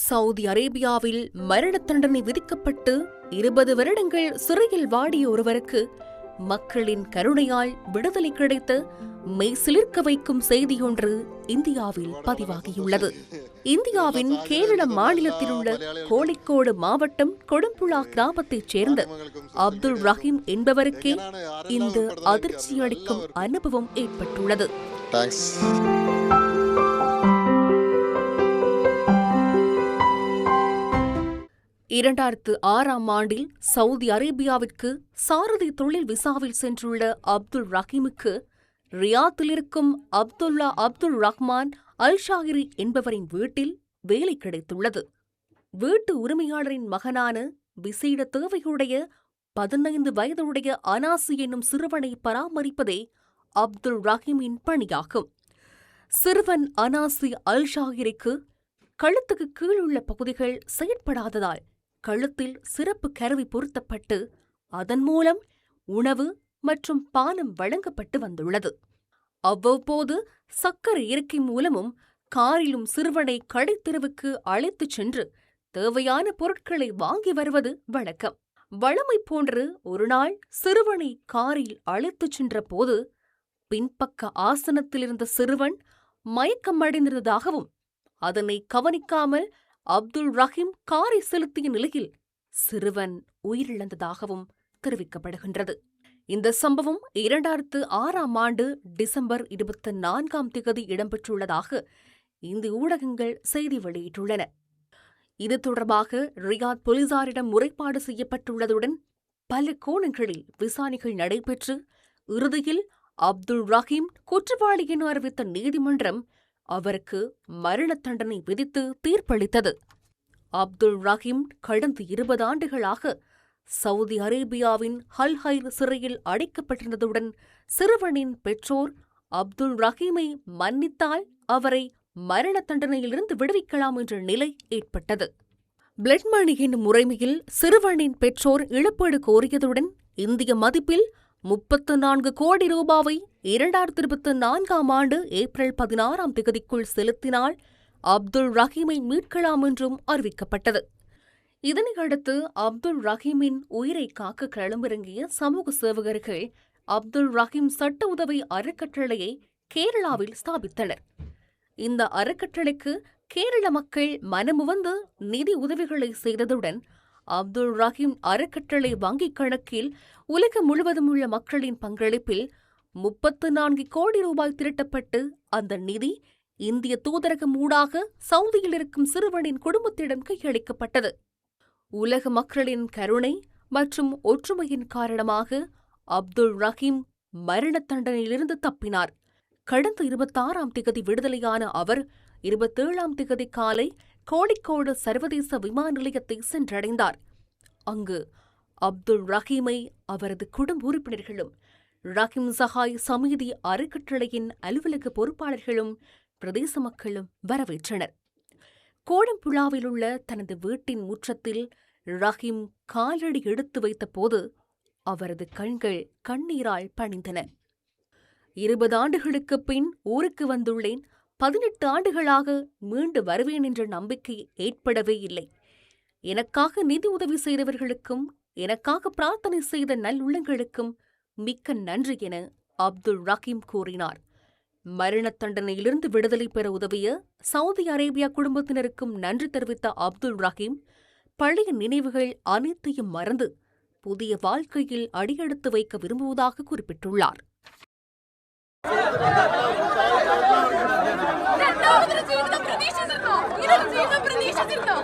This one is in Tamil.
சவுதி அரேபியாவில் மரண தண்டனை விதிக்கப்பட்டு 20 வருடங்கள் சிறையில் வாடிய ஒருவருக்கு மக்களின் கருணையால் விடுதலை கிடைத்த மெய்சிலிர்க்க வைக்கும் செய்தியொன்று இந்தியாவில் பதிவாகியுள்ளது. இந்தியாவின் கேரள மாநிலத்தில் உள்ள கோழிக்கோடு மாவட்டம் கொடும்புழா கிராமத்தைச் சேர்ந்த அப்துல் ரஹீம் என்பவருக்கே இந்த அதிர்ச்சியளிக்கும் அனுபவம் ஏற்பட்டுள்ளது. 2006ஆம் ஆண்டில் சவுதி அரேபியாவிற்கு சாரதி தொழில் விசாவில் சென்றுள்ள அப்துல் ரஹீமுக்கு ரியாத்தில் இருக்கும் அப்துல்லா அப்துல் ரஹ்மான் அல் ஷாஹிரி என்பவரின் வீட்டில் வேலை கிடைத்துள்ளது. வீட்டு உரிமையாளரின் மகனான விசேட தேவையுடைய 15 வயதுடைய அனாசி என்னும் சிறுவனை பராமரிப்பதே அப்துல் ரஹீமின் பணியாகும். சிறுவன் அனாசி அல் ஷாஹிரிக்கு கழுத்துக்கு கீழுள்ள பகுதிகள் செயற்படாததால் கழுத்தில் சிறப்பு கருவி பொருத்தப்பட்டு அதன் மூலம் உணவு மற்றும் பானம் வழங்கப்பட்டு வந்துள்ளது. அவ்வப்போது சக்கரை இருக்கை மூலமும் காரிலும் சிறுவனை கடைத்தெருவுக்கு அழைத்துச் சென்று தேவையான பொருட்களை வாங்கி வருவது வழக்கம். வழமை போன்று ஒருநாள் சிறுவனை காரில் அழைத்துச் சென்ற போது பின்பக்க ஆசனத்திலிருந்த சிறுவன் மயக்கமடைந்திருந்ததாகவும் அதனை கவனிக்காமல் அப்துல் ரஹீம் காரை செலுத்திய நிலையில் சிறுவன் உயிரிழந்ததாகவும் தெரிவிக்கப்படுகின்றது. இந்த சம்பவம் 2006ஆம் ஆண்டு டிசம்பர் 24ஆம் தேதி இடம்பெற்றுள்ளதாக இந்திய ஊடகங்கள் செய்தி வெளியிட்டுள்ளன. இது தொடர்பாக ரியாத் போலீசாரிடம் முறைப்பாடு செய்யப்பட்டுள்ளதுடன் பல கோணங்களில் விசாரணைகள் நடைபெற்று இறுதியில் அப்துல் ரஹீம் குற்றவாளி என அறிவித்த நீதிமன்றம் அவருக்கு மரண தண்டனை விதித்து தீர்ப்பளித்தது. அப்துல் ரஹீம் கடந்த 20 ஆண்டுகளாக சவுதி அரேபியாவின் அல் ஹைர் சிறையில் அடைக்கப்பட்டிருந்ததுடன் சிறுவனின் பெற்றோர் அப்துல் ரஹீமை மன்னித்தால் அவரை மரண தண்டனையிலிருந்து விடுவிக்கலாம் என்ற நிலை ஏற்பட்டது. பிளட் மணி என்னும் முறைமையில் சிறுவனின் பெற்றோர் இழப்பீடு கோரியதுடன் இந்திய மதிப்பில் 34 கோடி ரூபாவை 2024ஆம் ஆண்டு ஏப்ரல் 16ஆம் தேதிக்குள் செலுத்தினால் அப்துல் ரஹீமை மீட்கலாம் என்றும் அறிவிக்கப்பட்டது. இதனையடுத்து அப்துல் ரஹீமின் உயிரை காக்க களமிறங்கிய சமூக சேவகர்கள் அப்துல் ரஹீம் சட்ட உதவி அறக்கட்டளையை கேரளாவில் ஸ்தாபித்தனர். இந்த அறக்கட்டளைக்கு கேரள மக்கள் மனமுவந்து நிதி உதவிகளை செய்ததுடன் அப்துல் ரஹீம் அறக்கட்டளை வங்கிக் கணக்கில் உலகம் முழுவதும் உள்ள மக்களின் பங்களிப்பில் 34 கோடி ரூபாய் திரட்டப்பட்டு அந்த நிதி இந்திய தூதரகம் ஊடாக சவுதியில் இருக்கும் சிறுவனின் குடும்பத்திடம் கையளிக்கப்பட்டது. உலக மக்களின் கருணை மற்றும் ஒற்றுமையின் காரணமாக அப்துல் ரஹீம் மரண தண்டனையிலிருந்து தப்பினார். கடந்த 26ஆம் தேதி விடுதலையான அவர் 27ஆம் தேதி காலை கோழிக்கோடு சர்வதேச விமான நிலையத்தை சென்றடைந்தார். அங்கு அப்துல் ரஹீமை அவரது குடும்ப உறுப்பினர்களும் ரஹீம் சஹாய் சமீதி அறக்கட்டளையின் அலுவலக பொறுப்பாளர்களும் பிரதேச மக்களும் வரவேற்றனர். கோடம்புழாவில் உள்ள தனது வீட்டின் முற்றத்தில் ரஹீம் காலடி எடுத்து வைத்த போது அவரது கண்கள் கண்ணீரால் பணிந்தன. 20 ஆண்டுகளுக்குப் பின் ஊருக்கு வந்துள்ளேன். 18 ஆண்டுகளாக மீண்டு வருவேன் என்ற நம்பிக்கை ஏற்படவே இல்லை. எனக்காக நிதி உதவி செய்தவர்களுக்கும் எனக்காக பிரார்த்தனை செய்த நல்லுள்ளங்களுக்கும் மிக்க நன்றி என அப்துல் ரஹீம் கூறினார். மரண தண்டனையிலிருந்து விடுதலை பெற உதவிய சவுதி அரேபியா குடும்பத்தினருக்கும் நன்றி தெரிவித்த அப்துல் ரஹீம் பழைய நினைவுகள் அனைத்தையும் மறந்து புதிய வாழ்க்கையில் அடியெடுத்து வைக்க விரும்புவதாக குறிப்பிட்டுள்ளார். ജീവിതം പ്രതീക്ഷിച്ചിരുന്നോ? ഇതൊരു ജീവിതം പ്രതീക്ഷിച്ചിരുന്നോ?